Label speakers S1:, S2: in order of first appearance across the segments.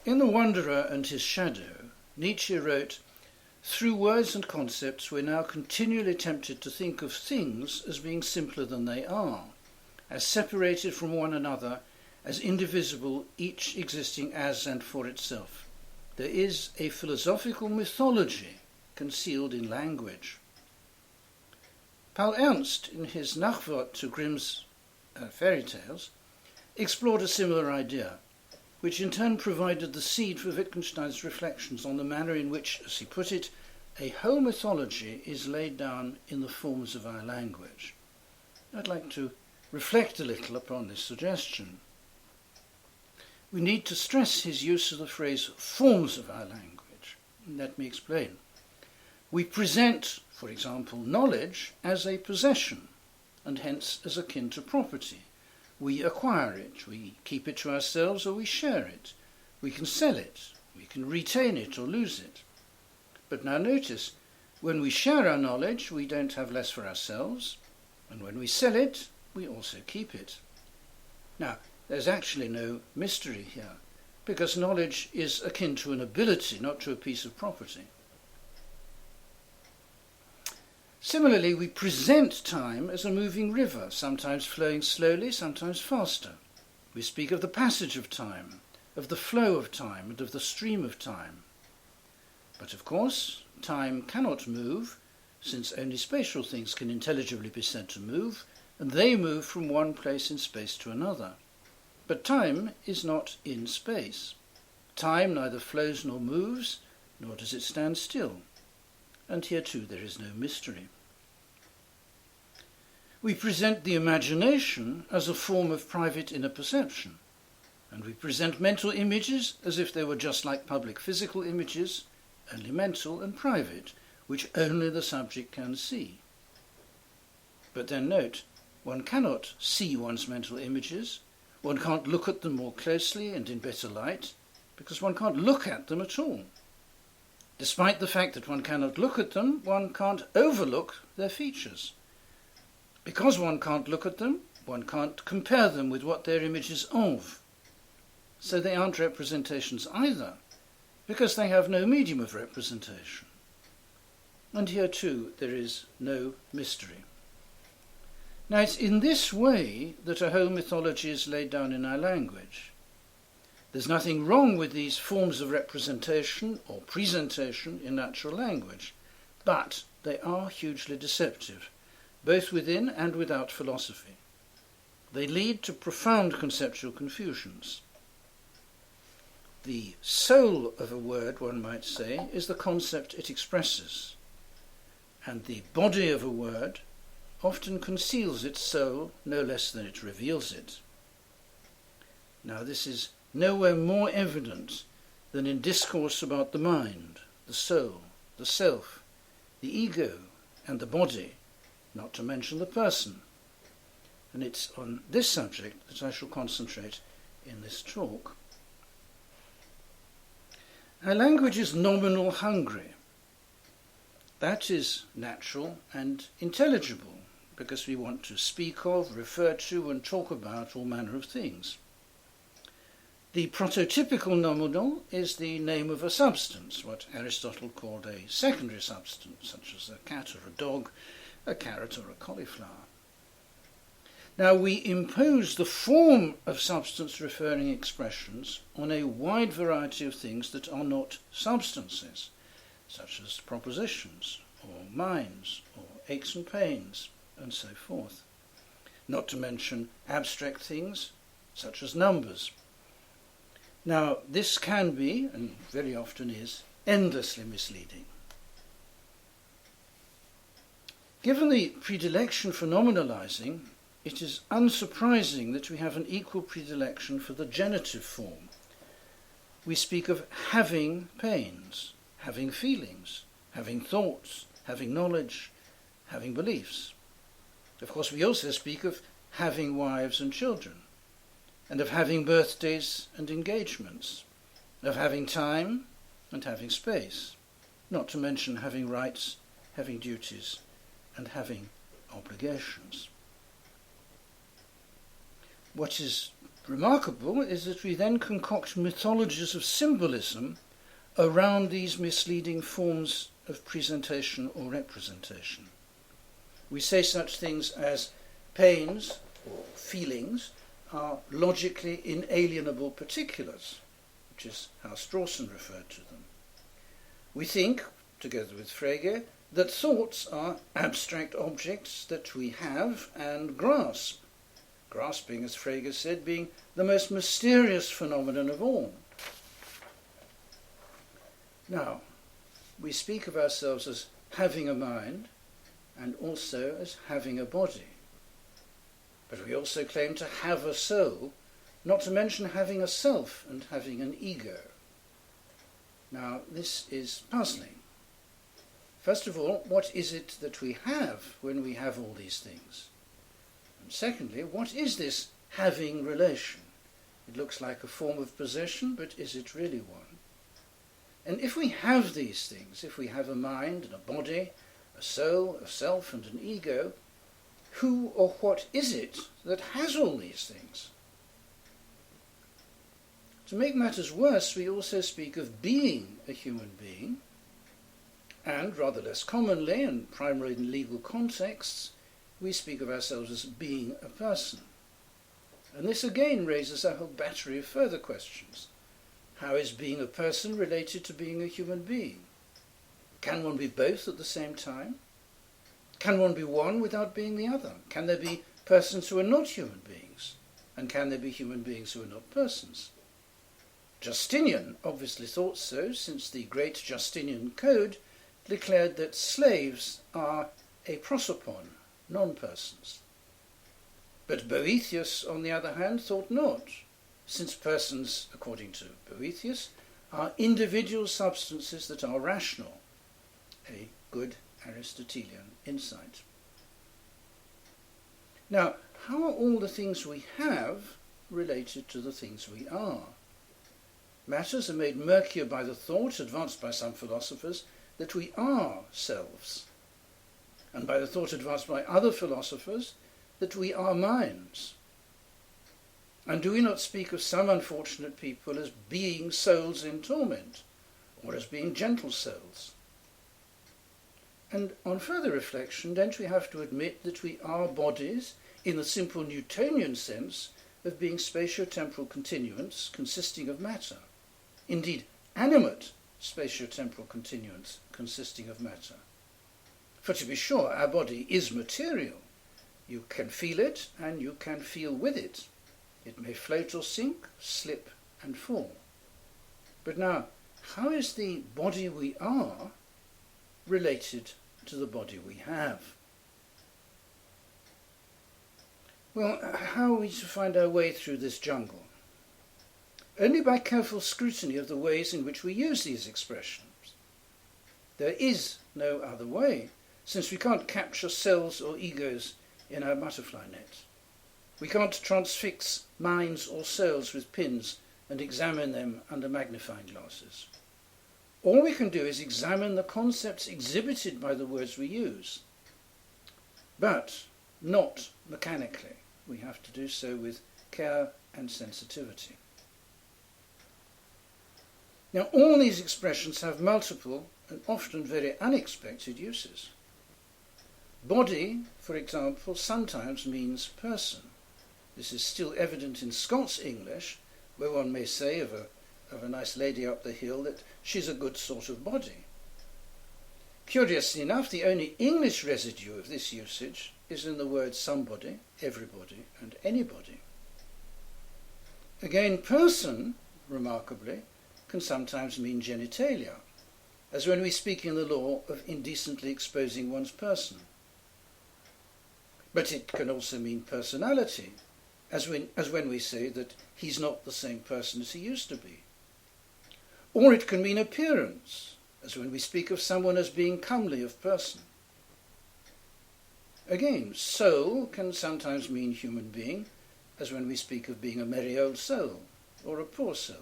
S1: In The Wanderer and His Shadow, Nietzsche wrote, "Through words and concepts we're now continually tempted to think of things as being simpler than they are, as separated from one another, as indivisible, each existing as and for itself. There is a philosophical mythology concealed in language." Paul Ernst, in his Nachwort to Grimm's fairy tales, explored a similar idea, which in turn provided the seed for Wittgenstein's reflections on the manner in which, as he put it, a whole mythology is laid down in the forms of our language. I'd like to reflect a little upon this suggestion. We need to stress his use of the phrase forms of our language. Let me explain. We present, for example, knowledge as a possession, and hence as akin to property. We acquire it, we keep it to ourselves, or we share it. We can sell it, we can retain it or lose it. But now notice, when we share our knowledge, we don't have less for ourselves, and when we sell it, we also keep it. Now, there's actually no mystery here, because knowledge is akin to an ability, not to a piece of property. Similarly, we present time as a moving river, sometimes flowing slowly, sometimes faster. We speak of the passage of time, of the flow of time, and of the stream of time. But of course, time cannot move, since only spatial things can intelligibly be said to move, and they move from one place in space to another. But time is not in space. Time neither flows nor moves, nor does it stand still. And here too there is no mystery. We present the imagination as a form of private inner perception, and we present mental images as if they were just like public physical images, only mental and private, which only the subject can see. But then note, one cannot see one's mental images, one can't look at them more closely and in better light, because one can't look at them at all. Despite the fact that one cannot look at them, one can't overlook their features. Because one can't look at them, one can't compare them with what they're images of. So they aren't representations either, because they have no medium of representation. And here too there is no mystery. Now it's in this way that a whole mythology is laid down in our language. There's nothing wrong with these forms of representation or presentation in natural language, but they are hugely deceptive, both within and without philosophy. They lead to profound conceptual confusions. The soul of a word, one might say, is the concept it expresses, and the body of a word often conceals its soul no less than it reveals it. Now this is nowhere more evident than in discourse about the mind, the soul, the self, the ego, and the body, not to mention the person. And it's on this subject that I shall concentrate in this talk. Our language is nominal hungry. That is natural and intelligible, because we want to speak of, refer to, and talk about all manner of things. The prototypical nominal is the name of a substance, what Aristotle called a secondary substance, such as a cat or a dog, a carrot or a cauliflower. Now we impose the form of substance-referring expressions on a wide variety of things that are not substances, such as propositions, or minds, or aches and pains, and so forth. Not to mention abstract things, such as numbers. Now, this can be, and very often is, endlessly misleading. Given the predilection for nominalizing, it is unsurprising that we have an equal predilection for the genitive form. We speak of having pains, having feelings, having thoughts, having knowledge, having beliefs. Of course, we also speak of having wives and children, and of having birthdays and engagements, of having time and having space, not to mention having rights, having duties, and having obligations. What is Remarkable is that we then concoct mythologies of symbolism around these misleading forms of presentation or representation. We say such things as pains or feelings are logically inalienable particulars, which is how Strawson referred to them. We think, together with Frege, that thoughts are abstract objects that we have and grasp, grasping, as Frege said, being the most mysterious phenomenon of all. Now, we speak of ourselves as having a mind and also as having a body. But we also claim to have a soul, not to mention having a self and having an ego. Now, this is puzzling. First of all, what is it that we have when we have all these things? And secondly, what is this having relation? It looks like a form of possession, but is it really one? And if we have these things, if we have a mind and a body, a soul, a self and an ego, who or what is it that has all these things? To make matters worse, we also speak of being a human being, and rather less commonly, and primarily in legal contexts, we speak of ourselves as being a person. And this again raises a whole battery of further questions. How is being a person related to being a human being? Can one be both at the same time? Can one be one without being the other? Can there be persons who are not human beings? And can there be human beings who are not persons? Justinian obviously thought so, since the great Justinian Code declared that slaves are a prosopon, non-persons. But Boethius, on the other hand, thought not, since persons, according to Boethius, are individual substances that are rational, a good Aristotelian insight. Now, how are all the things we have related to the things we are? Matters are made murkier by the thought, advanced by some philosophers, that we are selves, and by the thought advanced by other philosophers, that we are minds. And do we not speak of some unfortunate people as being souls in torment, or as being gentle souls? And on further reflection, don't we have to admit that we are bodies in the simple Newtonian sense of being spatio-temporal continuants consisting of matter? Indeed, animate spatio-temporal continuants consisting of matter. For to be sure, our body is material. You can feel it and you can feel with it. It may float or sink, slip and fall. But now, how is the body we are related to the body we have? Well, how are we to find our way through this jungle? Only by careful scrutiny of the ways in which we use these expressions. There is no other way, since we can't capture cells or egos in our butterfly net. We can't transfix minds or souls with pins and examine them under magnifying glasses. All we can do is examine the concepts exhibited by the words we use, but not mechanically. We have to do so with care and sensitivity. Now, all these expressions have multiple and often very unexpected uses. Body, for example, sometimes means person. This is still evident in Scots English, where one may say of a nice lady up the hill that she's a good sort of body. Curiously enough, the only English residue of this usage is in the words somebody, everybody, and anybody. Again, person, remarkably, can sometimes mean genitalia, as when we speak in the law of indecently exposing one's person. But it can also mean personality, as when we say that he's not the same person as he used to be. Or it can mean appearance, as when we speak of someone as being comely of person. Again, soul can sometimes mean human being, as when we speak of being a merry old soul, or a poor soul,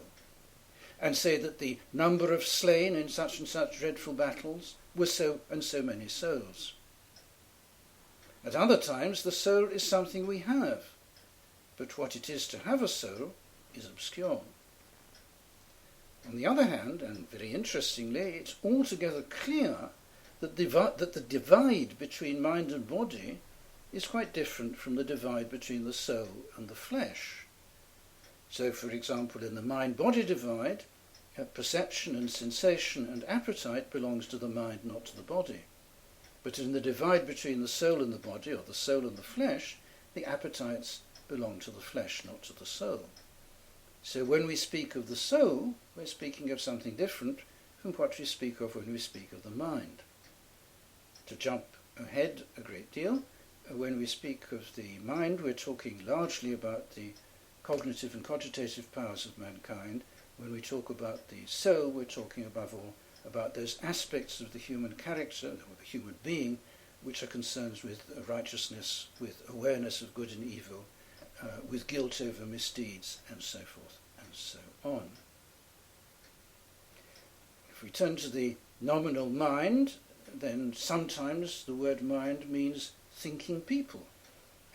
S1: and say that the number of slain in such and such dreadful battles was so and so many souls. At other times, the soul is something we have, but what it is to have a soul is obscure. On the other hand, and very interestingly, it's altogether clear that the divide between mind and body is quite different from the divide between the soul and the flesh. So, for example, in the mind-body divide, perception and sensation and appetite belongs to the mind, not to the body. But in the divide between the soul and the body, or the soul and the flesh, the appetites belong to the flesh, not to the soul. So when we speak of the soul, we're speaking of something different from what we speak of when we speak of the mind. To jump ahead a great deal, when we speak of the mind, we're talking largely about the cognitive and cogitative powers of mankind. When we talk about the soul, we're talking above all about those aspects of the human character, or the human being, which are concerned with righteousness, with awareness of good and evil, with guilt over misdeeds, and so forth and so on. If we turn to the nominal mind, then sometimes the word mind means thinking people,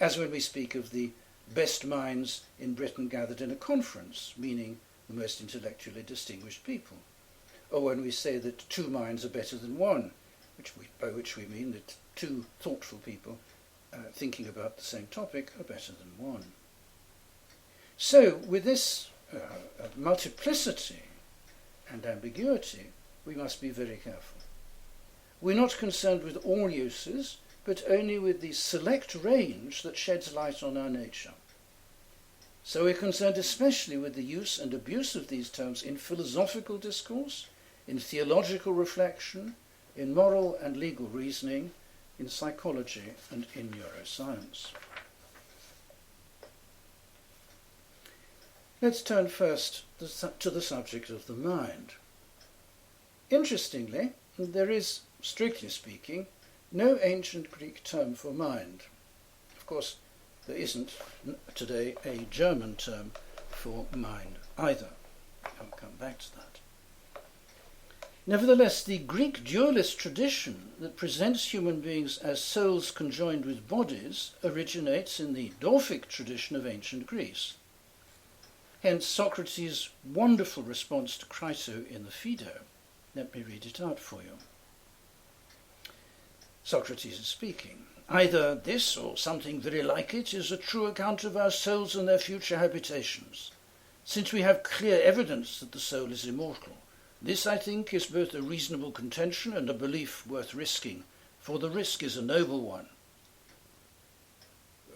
S1: as when we speak of the best minds in Britain gathered in a conference, meaning the most intellectually distinguished people, or when we say that two minds are better than one, by which we mean that two thoughtful people thinking about the same topic are better than one. So, with this multiplicity and ambiguity, we must be very careful. We're not concerned with all uses, but only with the select range that sheds light on our nature. So we're concerned especially with the use and abuse of these terms in philosophical discourse, in theological reflection, in moral and legal reasoning, in psychology and in neuroscience. Let's turn first to the subject of the mind. Interestingly, there is, strictly speaking, no ancient Greek term for mind. Of course, there isn't today a German term for mind either. I'll come back to that. Nevertheless, the Greek dualist tradition that presents human beings as souls conjoined with bodies originates in the Dorphic tradition of ancient Greece. Hence Socrates' wonderful response to Crito in the Phaedo. Let me read it out for you. Socrates is speaking. Either this, or something very like it, is a true account of our souls and their future habitations, since we have clear evidence that the soul is immortal. This, I think, is both a reasonable contention and a belief worth risking, for the risk is a noble one.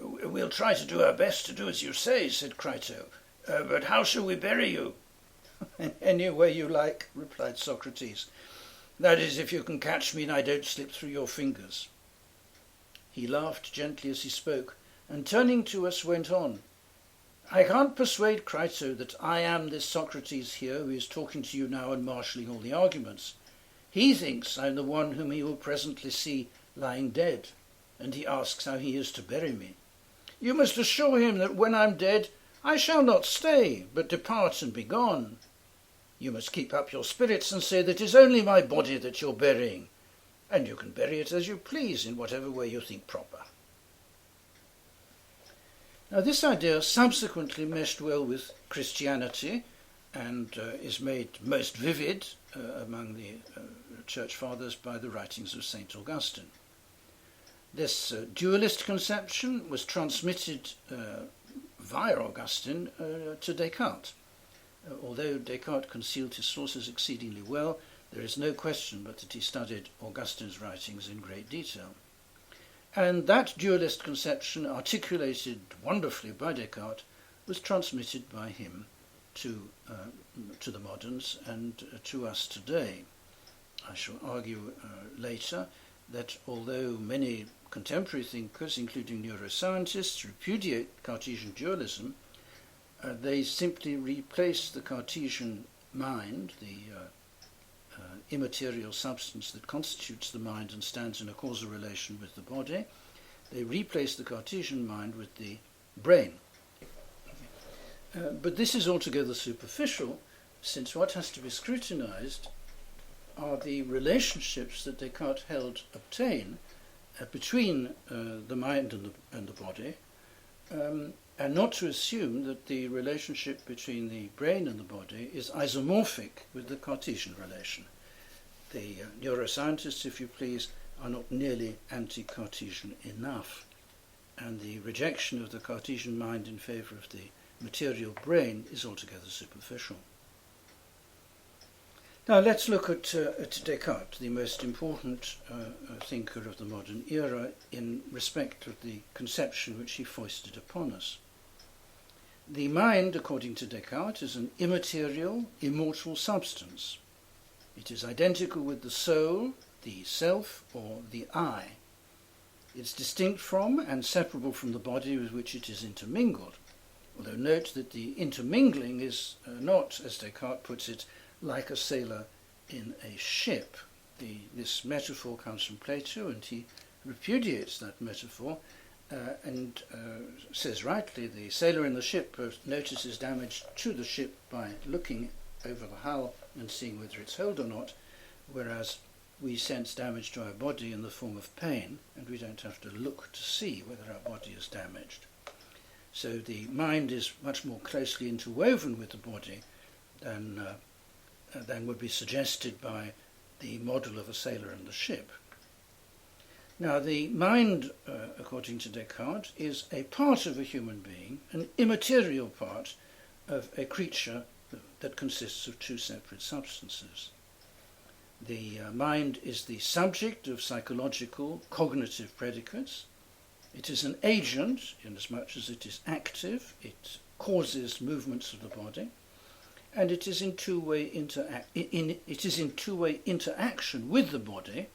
S1: We'll try to do our best to do as you say, said Crito, but how shall we bury you? Any way you like, replied Socrates. That is, if you can catch me and I don't slip through your fingers. He laughed gently as he spoke, and turning to us went on. I can't persuade Crito that I am this Socrates here who is talking to you now and marshalling all the arguments. He thinks I'm the one whom he will presently see lying dead, and he asks how he is to bury me. You must assure him that when I'm dead I shall not stay, but depart and be gone. You must keep up your spirits and say that it is only my body that you're burying, and you can bury it as you please in whatever way you think proper. Now this idea subsequently meshed well with Christianity and is made most vivid among the Church Fathers by the writings of St. Augustine. This dualist conception was transmitted via Augustine to Descartes. Although Descartes concealed his sources exceedingly well, there is no question but that he studied Augustine's writings in great detail. And that dualist conception, articulated wonderfully by Descartes, was transmitted by him to the moderns and to us today. I shall argue later that although many contemporary thinkers, including neuroscientists, repudiate Cartesian dualism, they simply replace the Cartesian mind, the immaterial substance that constitutes the mind and stands in a causal relation with the body. They replace the Cartesian mind with the brain. But this is altogether superficial, since what has to be scrutinized are the relationships that Descartes held obtain between the mind and the body, and not to assume that the relationship between the brain and the body is isomorphic with the Cartesian relation. The neuroscientists, if you please, are not nearly anti-Cartesian enough, and the rejection of the Cartesian mind in favour of the material brain is altogether superficial. Now let's look at Descartes, the most important thinker of the modern era in respect of the conception which he foisted upon us. The mind, according to Descartes, is an immaterial, immortal substance. It is identical with the soul, the self, or the I. It's distinct from and separable from the body with which it is intermingled, although note that the intermingling is not, as Descartes puts it, like a sailor in a ship. This metaphor comes from Plato, and he repudiates that metaphor and says rightly, the sailor in the ship notices damage to the ship by looking over the hull and seeing whether it's holed or not, whereas we sense damage to our body in the form of pain, and we don't have to look to see whether our body is damaged. So the mind is much more closely interwoven with the body than would be suggested by the model of a sailor and the ship. Now, the mind, according to Descartes, is a part of a human being, an immaterial part of a creature that consists of two separate substances. The mind is the subject of psychological, cognitive predicates. It is an agent, inasmuch as it is active, it causes movements of the body, and it is in two-way interaction with the body,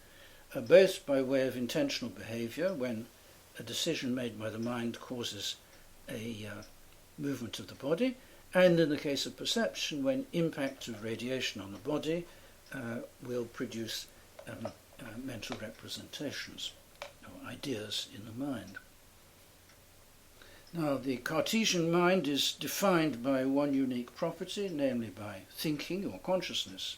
S1: both by way of intentional behaviour, when a decision made by the mind causes a movement of the body, and in the case of perception, when impact of radiation on the body will produce mental representations or ideas in the mind. Now, the Cartesian mind is defined by one unique property, namely by thinking or consciousness.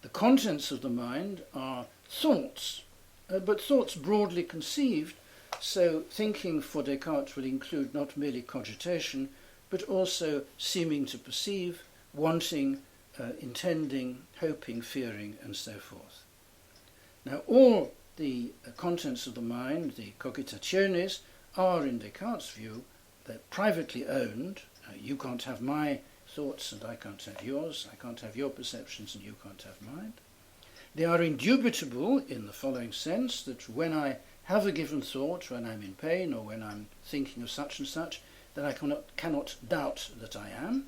S1: The contents of the mind are thoughts, but thoughts broadly conceived, so thinking for Descartes will include not merely cogitation, but also seeming to perceive, wanting, intending, hoping, fearing, and so forth. Now, all the contents of the mind, the cogitationes, are, in Descartes' view, they're privately owned. You can't have my thoughts and I can't have yours. I can't have your perceptions and you can't have mine. They are indubitable in the following sense, that when I have a given thought, when I'm in pain or when I'm thinking of such and such, then I cannot doubt that I am.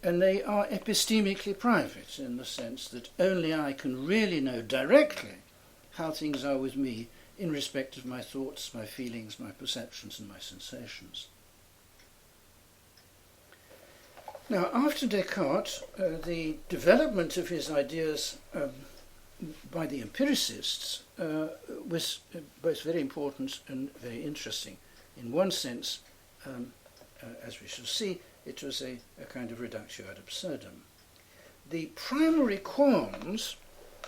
S1: And they are epistemically private in the sense that only I can really know directly how things are with me in respect of my thoughts, my feelings, my perceptions, and my sensations. Now, after Descartes, the development of his ideas by the empiricists was both very important and very interesting. In one sense, as we shall see, it was a kind of reductio ad absurdum. The primary qualms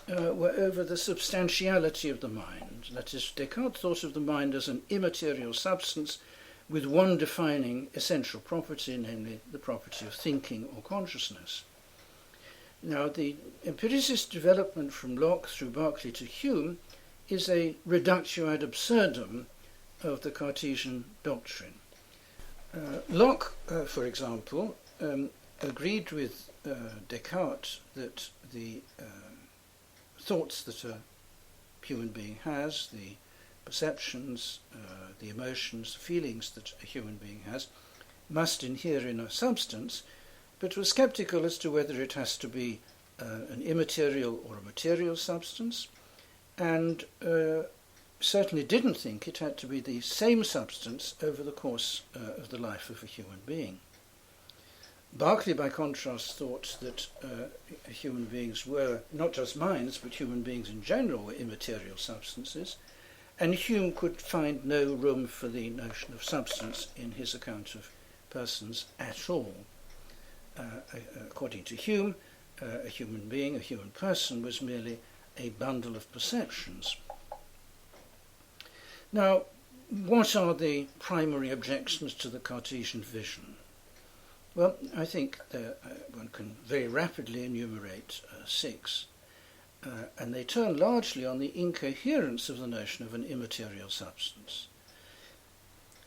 S1: were over the substantiality of the mind. That is, Descartes thought of the mind as an immaterial substance with one defining essential property, namely the property of thinking or consciousness. Now, the empiricist development from Locke through Berkeley to Hume is a reductio ad absurdum of the Cartesian doctrine. Locke, for example, agreed with Descartes that the thoughts that a human being has, the perceptions, the emotions, the feelings that a human being has, must inhere in a substance, but was sceptical as to whether it has to be an immaterial or a material substance, and certainly didn't think it had to be the same substance over the course of the life of a human being. Berkeley, by contrast, thought that human beings were, not just minds, but human beings in general were immaterial substances, and Hume could find no room for the notion of substance in his account of persons at all. According to Hume, a human being, a human person, was merely a bundle of perceptions. Now, what are the primary objections to the Cartesian vision? Well, I think one can very rapidly enumerate 6, and they turn largely on the incoherence of the notion of an immaterial substance.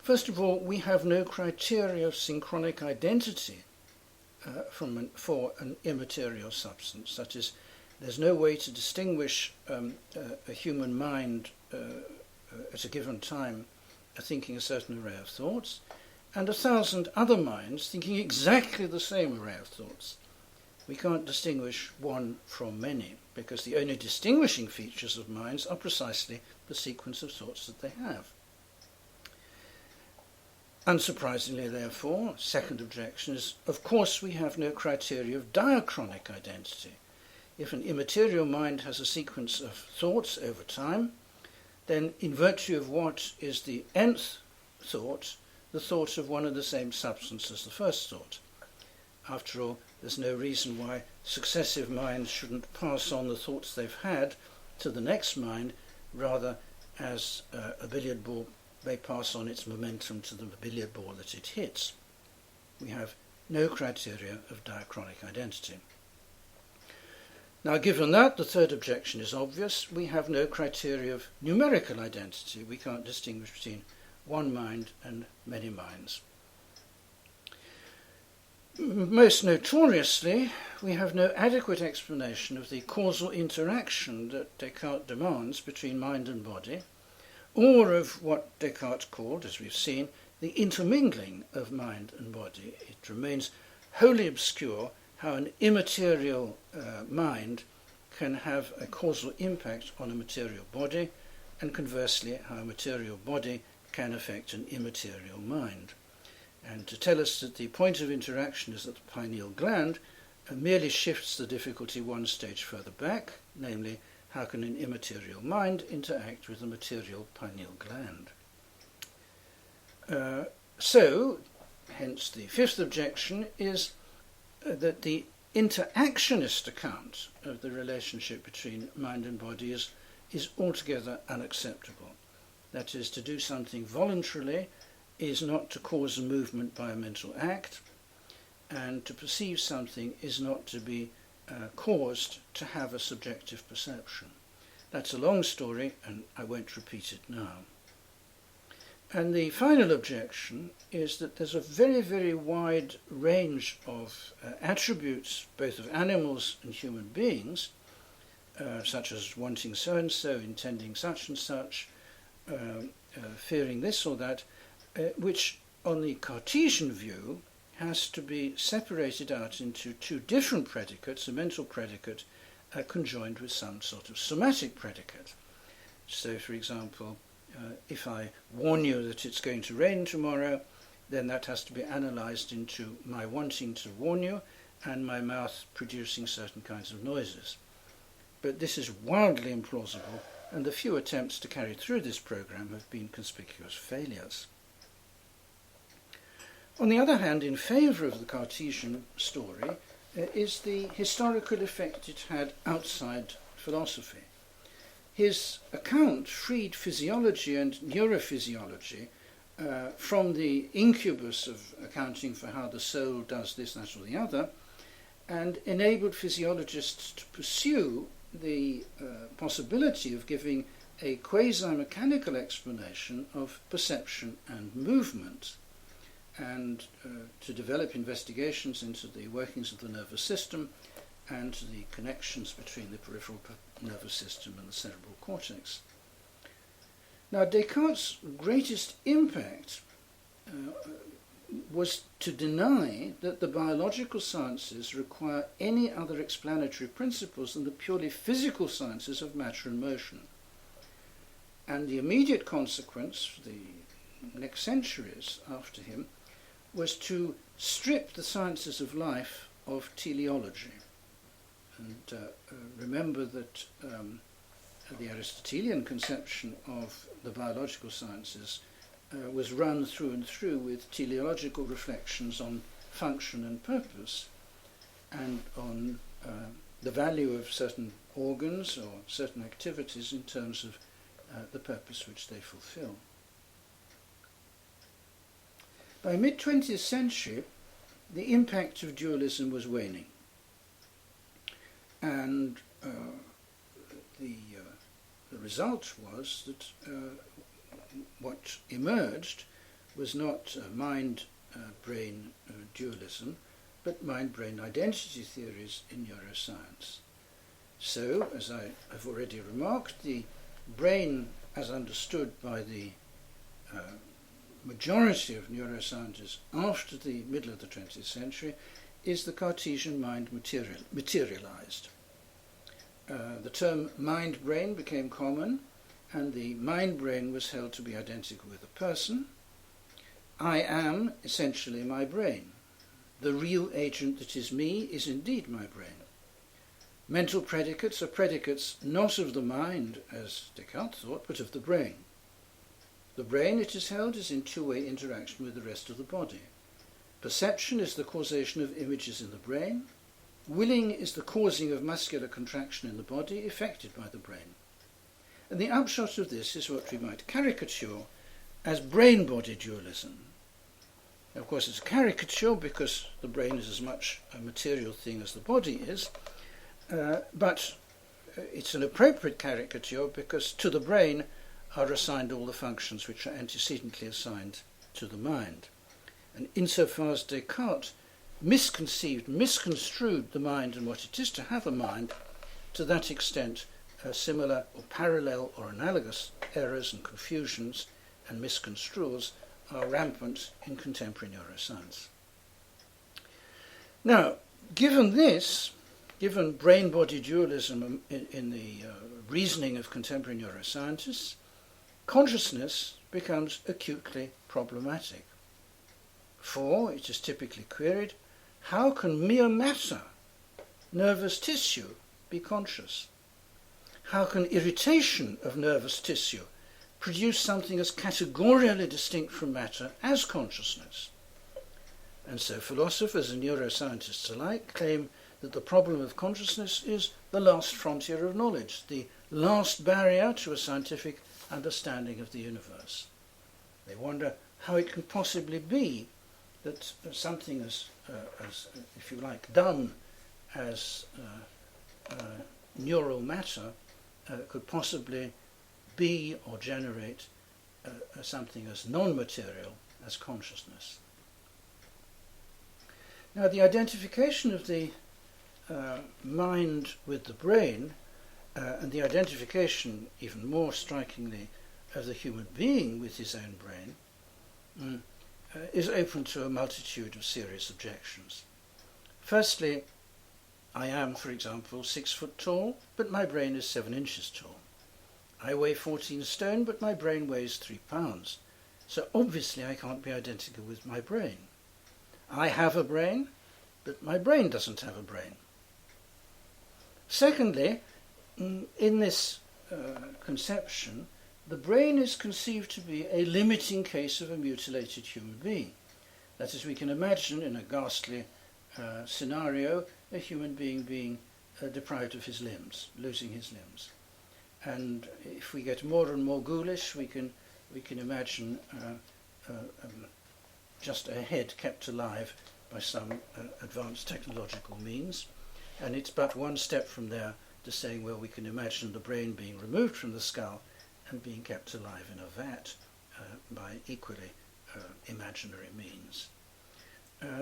S1: First of all, we have no criteria of synchronic identity for an immaterial substance. That is, there's no way to distinguish a human mind at a given time thinking a certain array of thoughts, and 1,000 other minds thinking exactly the same array of thoughts. We can't distinguish one from many, because the only distinguishing features of minds are precisely the sequence of thoughts that they have. Unsurprisingly, therefore, second objection is, of course, we have no criteria of diachronic identity. If an immaterial mind has a sequence of thoughts over time, then in virtue of what is the nth thought, the thought of one and the same substance as the first thought. After all, there's no reason why successive minds shouldn't pass on the thoughts they've had to the next mind, rather as a billiard ball may pass on its momentum to the billiard ball that it hits. We have no criteria of diachronic identity. Now, given that, the third objection is obvious. We have no criteria of numerical identity. We can't distinguish between one mind and many minds. Most notoriously, we have no adequate explanation of the causal interaction that Descartes demands between mind and body, or of what Descartes called, as we've seen, the intermingling of mind and body. It remains wholly obscure how an immaterial mind can have a causal impact on a material body, and conversely, how a material body can affect an immaterial mind. And to tell us that the point of interaction is at the pineal gland merely shifts the difficulty one stage further back, namely, how can an immaterial mind interact with a material pineal gland? So, hence the fifth objection is that the interactionist account of the relationship between mind and body is altogether unacceptable. That is, to do something voluntarily is not to cause a movement by a mental act, and to perceive something is not to be caused to have a subjective perception. That's a long story, and I won't repeat it now. And the final objection is that there's a very, very wide range of attributes, both of animals and human beings, such as wanting so-and-so, intending such and such, fearing this or that, which on the Cartesian view has to be separated out into two different predicates, a mental predicate conjoined with some sort of somatic predicate. So, for example, if I warn you that it's going to rain tomorrow, then that has to be analysed into my wanting to warn you and my mouth producing certain kinds of noises. But this is wildly implausible, and the few attempts to carry through this programme have been conspicuous failures. On the other hand, in favour of the Cartesian story is the historical effect it had outside philosophy. His account freed physiology and neurophysiology from the incubus of accounting for how the soul does this, that, or the other, and enabled physiologists to pursue the possibility of giving a quasi-mechanical explanation of perception and movement, and to develop investigations into the workings of the nervous system and to the connections between the peripheral nervous system and the cerebral cortex. Now, Descartes' greatest impact was to deny that the biological sciences require any other explanatory principles than the purely physical sciences of matter and motion. And the immediate consequence for the next centuries after him was to strip the sciences of life of teleology. And remember that the Aristotelian conception of the biological sciences was run through and through with teleological reflections on function and purpose, and on the value of certain organs or certain activities in terms of the purpose which they fulfill. By mid-20th century, the impact of dualism was waning, and the result was that what emerged was not mind-brain dualism, but mind-brain identity theories in neuroscience. So, as I have already remarked, the brain, as understood by the majority of neuroscientists after the middle of the 20th century, is the Cartesian mind materialized. The term mind-brain became common, and the mind-brain was held to be identical with a person. I am essentially my brain. The real agent that is me is indeed my brain. Mental predicates are predicates not of the mind, as Descartes thought, but of the brain. The brain, it is held, is in two-way interaction with the rest of the body. Perception is the causation of images in the brain. Willing is the causing of muscular contraction in the body, effected by the brain. And the upshot of this is what we might caricature as brain-body dualism. Of course, it's a caricature because the brain is as much a material thing as the body is, but it's an appropriate caricature because to the brain are assigned all the functions which are antecedently assigned to the mind. And insofar as Descartes misconstrued the mind and what it is to have a mind, to that extent similar or parallel or analogous errors and confusions and misconstruals are rampant in contemporary neuroscience. Now, given this, given brain-body dualism in the reasoning of contemporary neuroscientists, consciousness becomes acutely problematic. For, it is typically queried, how can mere matter, nervous tissue, be conscious? How can irritation of nervous tissue produce something as categorically distinct from matter as consciousness? And so philosophers and neuroscientists alike claim that the problem of consciousness is the last frontier of knowledge, the last barrier to a scientific understanding of the universe. They wonder how it can possibly be that something as if you like, done as neural matter could possibly be or generate something as non-material as consciousness. Now, the identification of the mind with the brain, and the identification, even more strikingly, of the human being with his own brain, is open to a multitude of serious objections. Firstly, I am, for example, 6 foot tall, but my brain is 7 inches tall. I weigh 14 stone, but my brain weighs 3 pounds. So obviously I can't be identical with my brain. I have a brain, but my brain doesn't have a brain. Secondly, in this conception, the brain is conceived to be a limiting case of a mutilated human being. That is, we can imagine in a ghastly scenario a human being being deprived of his limbs, losing his limbs. And if we get more and more ghoulish, we can imagine just a head kept alive by some advanced technological means. And it's but one step from there to saying, well, we can imagine the brain being removed from the skull and being kept alive in a vat by equally imaginary means.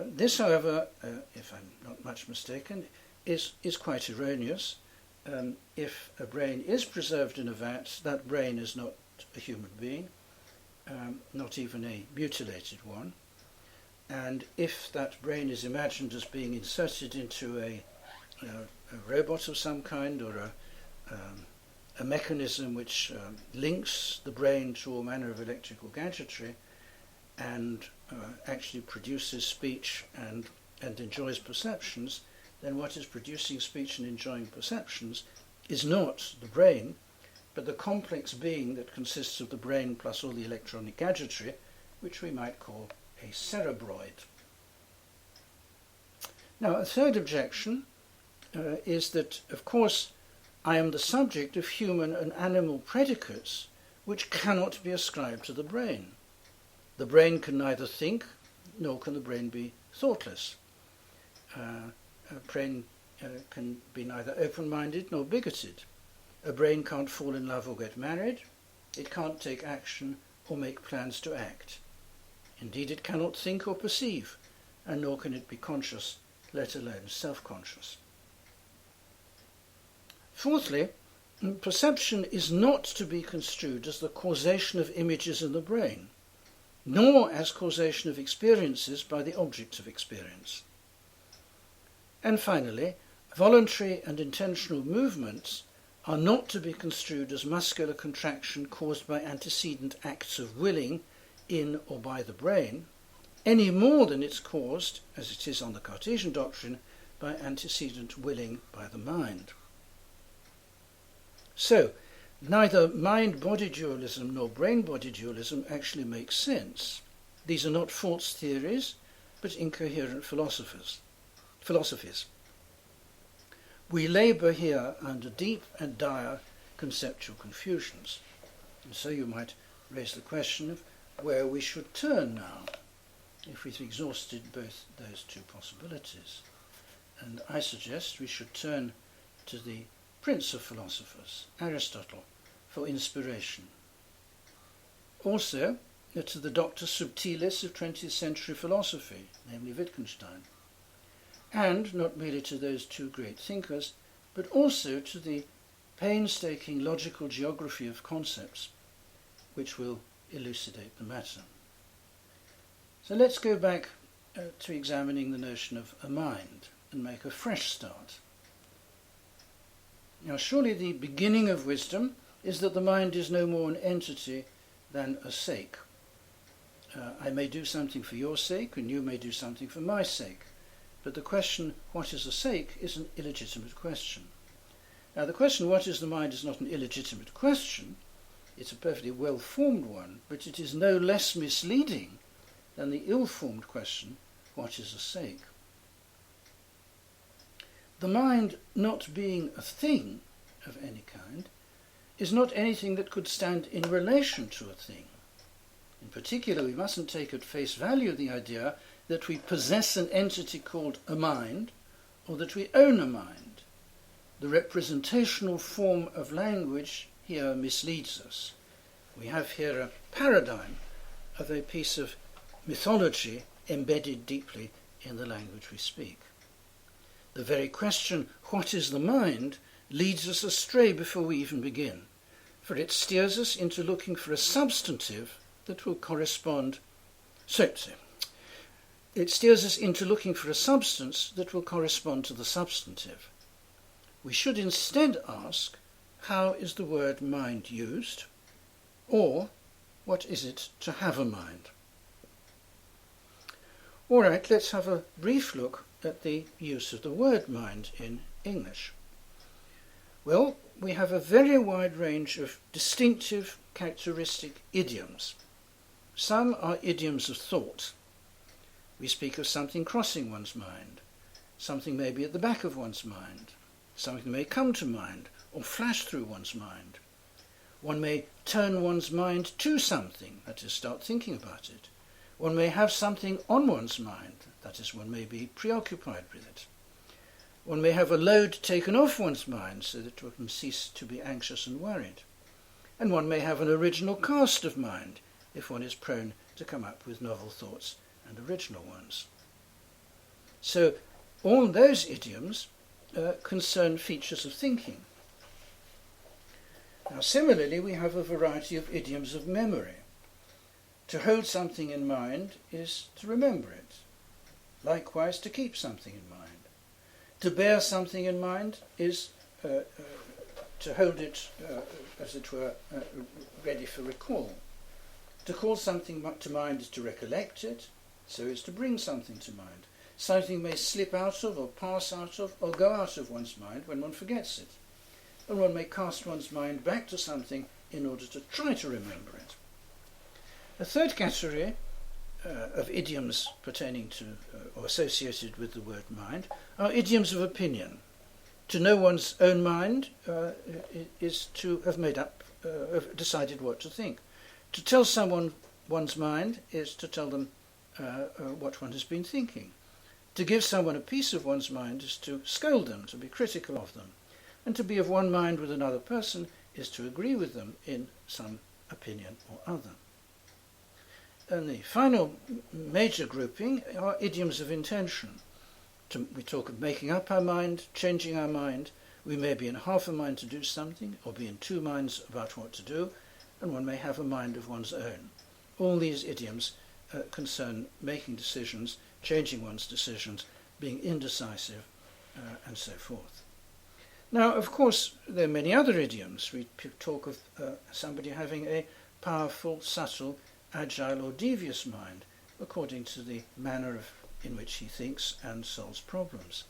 S1: This, however, if I'm not much mistaken, is quite erroneous. If a brain is preserved in a vat, that brain is not a human being, not even a mutilated one. And if that brain is imagined as being inserted into a robot of some kind, or a mechanism which links the brain to all manner of electrical gadgetry and actually produces speech and enjoys perceptions, then what is producing speech and enjoying perceptions is not the brain, but the complex being that consists of the brain plus all the electronic gadgetry, which we might call a cerebroid. Now, a third objection is that, of course, I am the subject of human and animal predicates which cannot be ascribed to the brain. The brain can neither think nor can the brain be thoughtless. A brain can be neither open-minded nor bigoted. A brain can't fall in love or get married. It can't take action or make plans to act. Indeed, it cannot think or perceive, and nor can it be conscious, let alone self-conscious. Fourthly, perception is not to be construed as the causation of images in the brain, nor as causation of experiences by the objects of experience. And finally, voluntary and intentional movements are not to be construed as muscular contraction caused by antecedent acts of willing in or by the brain, any more than it's caused, as it is on the Cartesian doctrine, by antecedent willing by the mind. So, neither mind-body dualism nor brain-body dualism actually makes sense. These are not false theories, but incoherent philosophies. We labour here under deep and dire conceptual confusions. And so you might raise the question of where we should turn now, if we've exhausted both those two possibilities. And I suggest we should turn to the prince of philosophers, Aristotle, for inspiration. Also, to the Doctor Subtilis of 20th century philosophy, namely Wittgenstein. And not merely to those two great thinkers, but also to the painstaking logical geography of concepts, which will elucidate the matter. So let's go back to examining the notion of a mind and make a fresh start. Now, surely the beginning of wisdom is that the mind is no more an entity than a sake. I may do something for your sake, and you may do something for my sake. But the question, what is a sake, is an illegitimate question. Now, the question, what is the mind, is not an illegitimate question. It's a perfectly well-formed one, but it is no less misleading than the ill-formed question, what is a sake? The mind not being a thing of any kind is not anything that could stand in relation to a thing. In particular, we mustn't take at face value the idea that we possess an entity called a mind, or that we own a mind. The representational form of language here misleads us. We have here a paradigm of a piece of mythology embedded deeply in the language we speak. The very question, what is the mind, leads us astray before we even begin, for it steers us into looking for a substantive that will correspond. It steers us into looking for a substance that will correspond to the substantive. We should instead ask, how is the word mind used? Or, what is it to have a mind? All right, let's have a brief look at the use of the word mind in English. Well, we have a very wide range of distinctive, characteristic idioms. Some are idioms of thought. We speak of something crossing one's mind. Something may be at the back of one's mind. Something may come to mind or flash through one's mind. One may turn one's mind to something, that is, start thinking about it. One may have something on one's mind, that is, one may be preoccupied with it. One may have a load taken off one's mind so that one can cease to be anxious and worried. And one may have an original cast of mind if one is prone to come up with novel thoughts and original ones. So all those idioms concern features of thinking. Now similarly, we have a variety of idioms of memory. To hold something in mind is to remember it. Likewise, to keep something in mind. To bear something in mind is to hold it, as it were, ready for recall. To call something to mind is to recollect it, so is to bring something to mind. Something may slip out of, or pass out of, or go out of one's mind when one forgets it. And one may cast one's mind back to something in order to try to remember it. A third category of idioms pertaining to or associated with the word mind are idioms of opinion. To know one's own mind is to have made up, have decided what to think. To tell someone one's mind is to tell them what one has been thinking. To give someone a piece of one's mind is to scold them, to be critical of them. And to be of one mind with another person is to agree with them in some opinion or other. And the final major grouping are idioms of intention. We talk of making up our mind, changing our mind. We may be in half a mind to do something, or be in two minds about what to do, and one may have a mind of one's own. All these idioms concern making decisions, changing one's decisions, being indecisive, and so forth. Now, of course, there are many other idioms. We talk of somebody having a powerful, subtle, agile or devious mind, according to the manner in which he thinks and solves problems.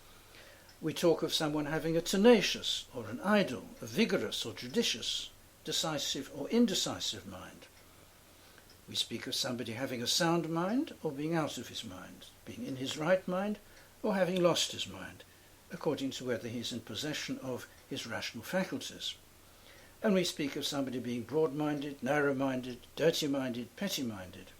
S1: We talk of someone having a tenacious or an idle, a vigorous or judicious, decisive or indecisive mind. We speak of somebody having a sound mind or being out of his mind, being in his right mind or having lost his mind, according to whether he is in possession of his rational faculties. And we speak of somebody being broad-minded, narrow-minded, dirty-minded, petty-minded.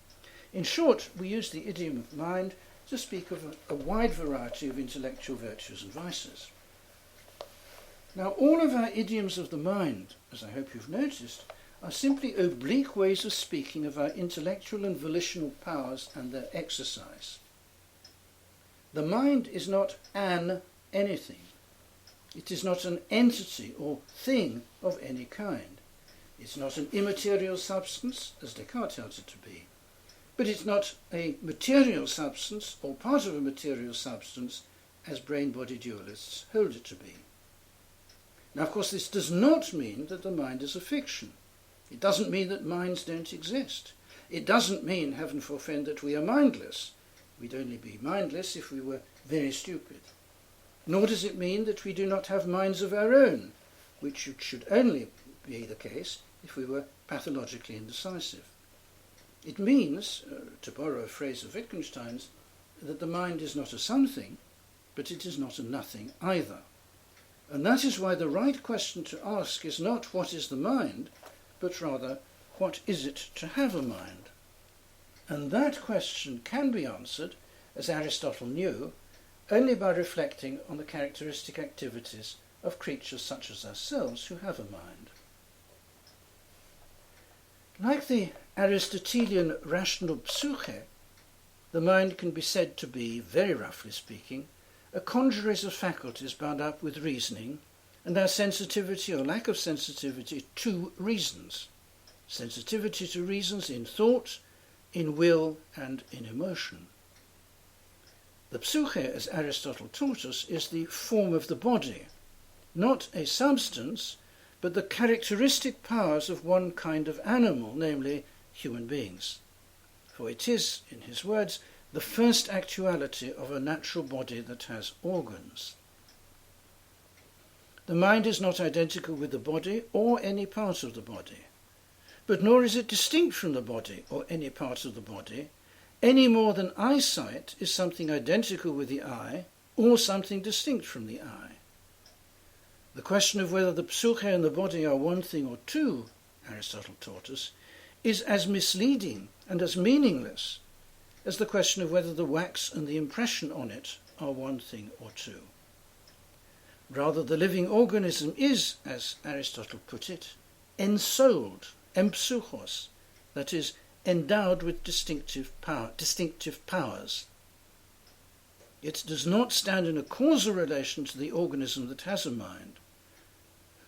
S1: In short, we use the idiom of mind to speak of a wide variety of intellectual virtues and vices. Now, all of our idioms of the mind, as I hope you've noticed, are simply oblique ways of speaking of our intellectual and volitional powers and their exercise. The mind is not an anything. It is not an entity or thing of any kind. It's not an immaterial substance, as Descartes held it to be. But it's not a material substance or part of a material substance, as brain-body dualists hold it to be. Now, of course, this does not mean that the mind is a fiction. It doesn't mean that minds don't exist. It doesn't mean, heaven forfend, that we are mindless. We'd only be mindless if we were very stupid. Nor does it mean that we do not have minds of our own, which should only be the case if we were pathologically indecisive. It means, to borrow a phrase of Wittgenstein's, that the mind is not a something, but it is not a nothing either. And that is why the right question to ask is not what is the mind, but rather what is it to have a mind? And that question can be answered, as Aristotle knew, only by reflecting on the characteristic activities of creatures such as ourselves who have a mind. Like the Aristotelian rational psyche, the mind can be said to be, very roughly speaking, a congeries of faculties bound up with reasoning, and our sensitivity or lack of sensitivity to reasons. Sensitivity to reasons in thought, in will, and in emotion. The psyche, as Aristotle taught us, is the form of the body, not a substance, but the characteristic powers of one kind of animal, namely human beings. For it is, in his words, the first actuality of a natural body that has organs. The mind is not identical with the body or any part of the body, but nor is it distinct from the body or any part of the body, any more than eyesight is something identical with the eye or something distinct from the eye. The question of whether the psyche and the body are one thing or two, Aristotle taught us, is as misleading and as meaningless as the question of whether the wax and the impression on it are one thing or two. Rather, the living organism is, as Aristotle put it, ensouled, empsychos, that is, endowed with distinctive powers. It does not stand in a causal relation to the organism that has a mind,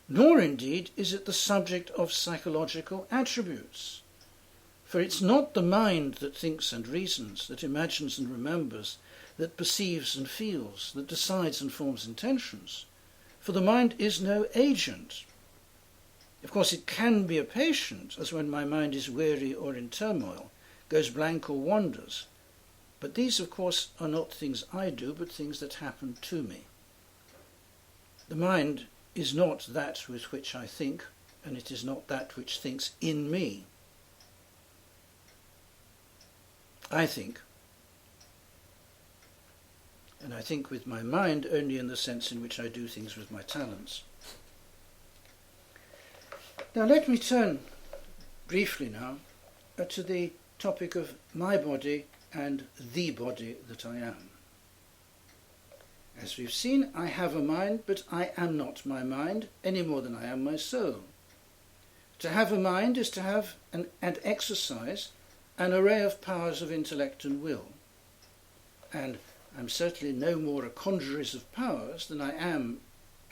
S1: nor indeed is it the subject of psychological attributes. For it's not the mind that thinks and reasons, that imagines and remembers, that perceives and feels, that decides and forms intentions. For the mind is no agent. Of course, it can be a patient, as when my mind is weary or in turmoil, goes blank or wanders. But these, of course, are not things I do, but things that happen to me. The mind is not that with which I think, and it is not that which thinks in me. I think, and I think with my mind only in the sense in which I do things with my talents. Now let me turn briefly now to the topic of my body and the body that I am. As we've seen, I have a mind, but I am not my mind any more than I am my soul. To have a mind is to have and exercise an array of powers of intellect and will. And I'm certainly no more a congeries of powers than I am,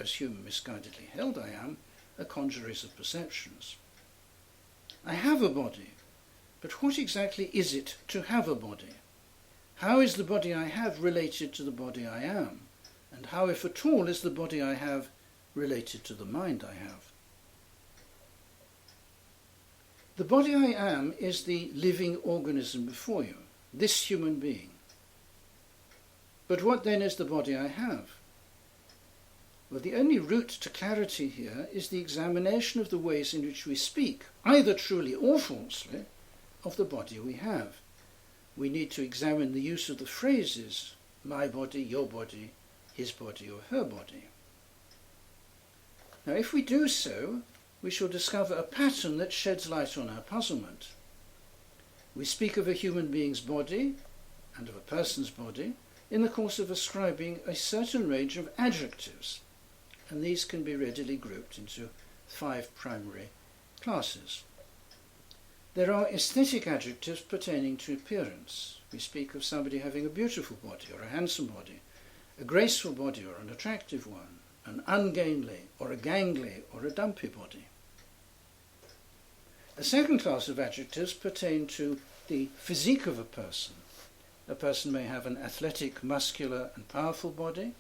S1: as Hume misguidedly held I am, a congeries of perceptions. I have a body, but what exactly is it to have a body? How is the body I have related to the body I am? And how, if at all, is the body I have related to the mind I have? The body I am is the living organism before you, this human being. But what then is the body I have? Well, the only route to clarity here is the examination of the ways in which we speak, either truly or falsely, of the body we have. We need to examine the use of the phrases, my body, your body, his body or her body. Now, if we do so, we shall discover a pattern that sheds light on our puzzlement. We speak of a human being's body and of a person's body in the course of ascribing a certain range of adjectives, and these can be readily grouped into 5 primary classes. There are aesthetic adjectives pertaining to appearance. We speak of somebody having a beautiful body or a handsome body, a graceful body or an attractive one, an ungainly or a gangly or a dumpy body. A second class of adjectives pertain to the physique of a person. A person may have an athletic, muscular and powerful body,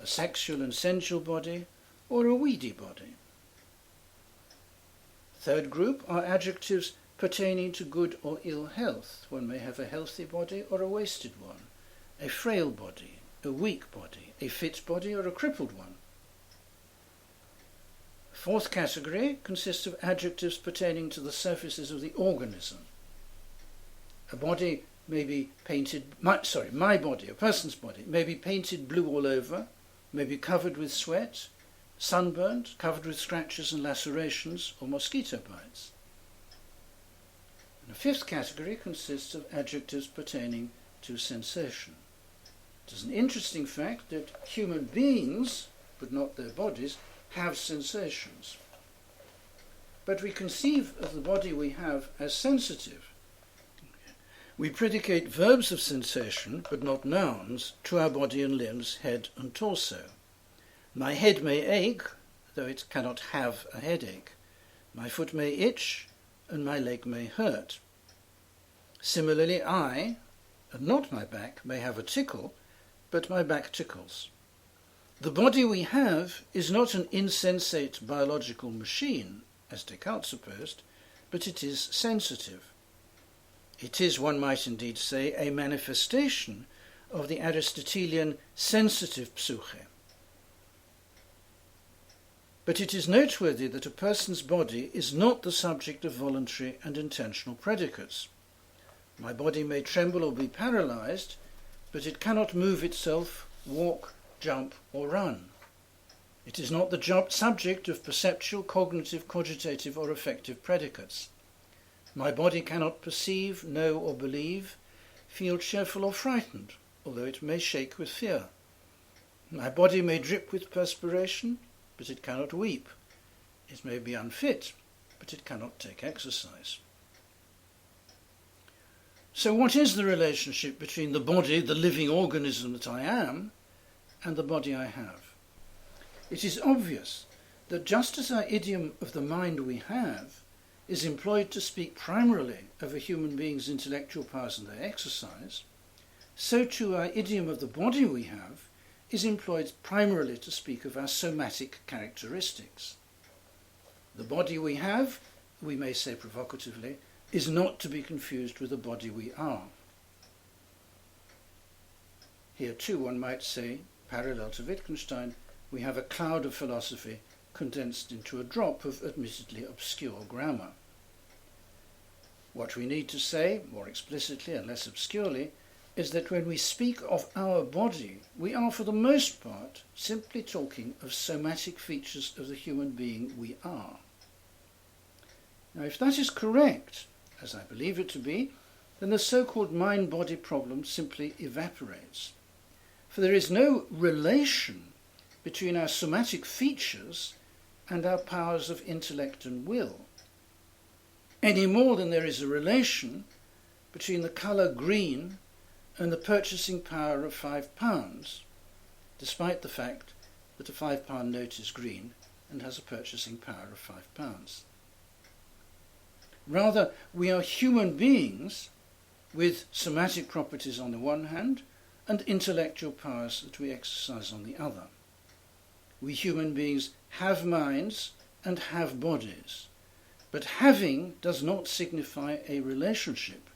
S1: a sexual and sensual body, or a weedy body. Third group are adjectives pertaining to good or ill health. One may have a healthy body or a wasted one, a frail body, a weak body, a fit body or a crippled one. Fourth category consists of adjectives pertaining to the surfaces of the organism. A body may be painted, my body, a person's body, may be painted blue all over, may be covered with sweat, sunburnt, covered with scratches and lacerations or mosquito bites. And a fifth category consists of adjectives pertaining to sensation. It is an interesting fact that human beings, but not their bodies, have sensations. But we conceive of the body we have as sensitive. We predicate verbs of sensation, but not nouns, to our body and limbs, head and torso. My head may ache, though it cannot have a headache. My foot may itch, and my leg may hurt. Similarly, I, and not my back, may have a tickle, but my back tickles. The body we have is not an insensate biological machine, as Descartes supposed, but it is sensitive. It is, one might indeed say, a manifestation of the Aristotelian sensitive psyche. But it is noteworthy that a person's body is not the subject of voluntary and intentional predicates. My body may tremble or be paralyzed, but it cannot move itself, walk, jump, or run. It is not the subject of perceptual, cognitive, cogitative, or affective predicates. My body cannot perceive, know, or believe, feel cheerful or frightened, although it may shake with fear. My body may drip with perspiration, but it cannot weep. It may be unfit, but it cannot take exercise. So what is the relationship between the body, the living organism that I am, and the body I have? It is obvious that just as our idiom of the mind we have is employed to speak primarily of a human being's intellectual powers and their exercise, so too our idiom of the body we have is employed primarily to speak of our somatic characteristics. The body we have, we may say provocatively, is not to be confused with the body we are. Here too one might say, parallel to Wittgenstein, we have a cloud of philosophy condensed into a drop of admittedly obscure grammar. What we need to say, more explicitly and less obscurely, is that when we speak of our body, we are for the most part simply talking of somatic features of the human being we are. Now, if that is correct, as I believe it to be, then the so-called mind-body problem simply evaporates. For there is no relation between our somatic features and our powers of intellect and will, any more than there is a relation between the colour green and the purchasing power of £5, despite the fact that a £5 note is green and has a purchasing power of £5. Rather, we are human beings with somatic properties on the one hand and intellectual powers that we exercise on the other. We human beings have minds and have bodies, but having does not signify a relationship.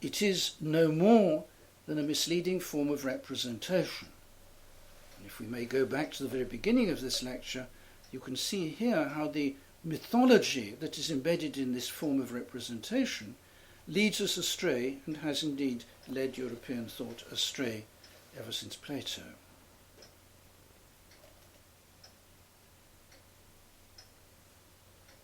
S1: It is no more than a misleading form of representation. And if we may go back to the very beginning of this lecture, you can see here how the mythology that is embedded in this form of representation leads us astray and has indeed led European thought astray ever since Plato.